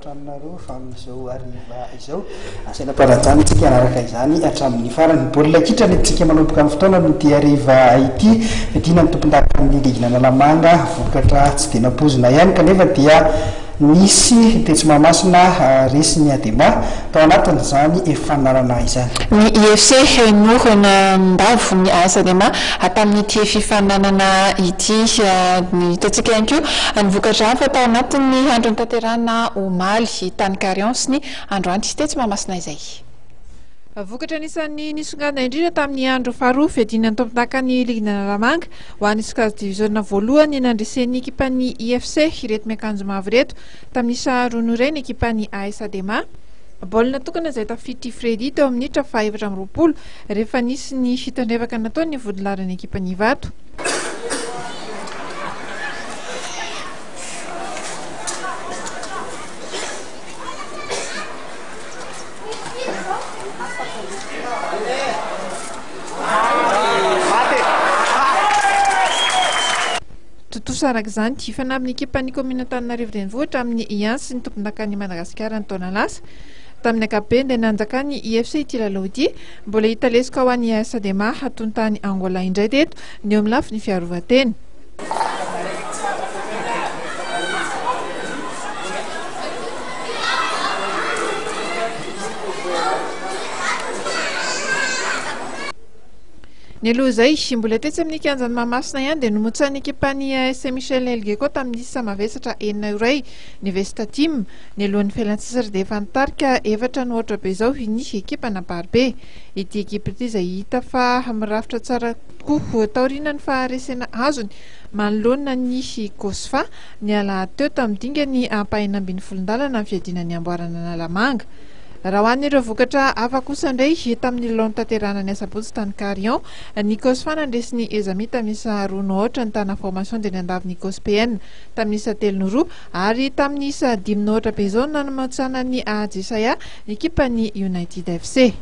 Atranareo fa amin'izao hariva izao asaina parajanytsika anaraka izany hatramin'ny farany baolina kitra nentsika manomboka amin'ny fotoana no dia hariva ity dina ny tompon-daka amin'ny ligina Analamanga vokatra tsy dia nampozina ihany kanefa dia nisy tetsy Mahamasina resy ny Adema tao anatin'izany efanarana izany. Ny IFC norona ndavo ny AS Adema atamin'ity fifananana ity ny tatsika ihany koa ny vokatra hafa tao anatin'ny andro ny tanterana omaly tany Karians ny andro anty tetsy Mahamasina izay. Vokatra anisan'ny nisongadina indrindra tamin'ny andro faharoa fiadinan'ny tompon-dakany ligina Analamanga ho an'ny Sikazo diviziona voalohany nandresen'ny ekipan'ny IFC ireto miakanjo mavo reto tamin'ny saharoa ireny ekipan'ny AS Adema. Baolina tokana izay tafiditry Fredy teo amin'ny minitra faha-efatra amby roapolo rehefa nisy ny fitandrevaka nataony vodilaran'ny ekipan'ny Ivato. Totosarak izany ty fanampin'ny ekipan'ny commune Antananarivo renivohitra amin'ny IANS sy ny tompon-dakan'i Madagasikara ny taona lasa tamin'ny ankapobeny dia nanjaka ny IFC ity lalao ity mbola hita lesika ho an'ny AS Adema hatontany Angola indray teto ny eo amin'ny lafiny fiarovan-teny. Ny aloha izay mbola tetsy amin'ny kianjan'ny Mahamasina ihany dia nomotsan'ny ekipan'ny AS Michel Elgeko tamin'ny samavesatra enina iray ny Vesta Team ny alohan'ny fialan-tsasatra dia efa nitarika efatra ny ohatra be izao ny ekipa Namparibe. Ity ekipa ity izay hita fa mirafitra tsara tokoa taorianany faharesena azony manoloana ny Kosfa ny alahady teo tamin'ny dingany ampahina ambin'ny folondalana ny fiadinan'ny amboarana Analamanga. Raha ho an'ireo vokatra hafa kosa indray tamin'ny laon'ny tanterana ny asabotsy tany Karian ny Kosfa nandresy Ezamita misa roa nohatra ny tana formation dia nandavy ny COSPN tamin'ny isa telo roa ary tamin'ny isa dimy nohatra be izao nanomatsana ny AJSA ny ekipan'ny United FC.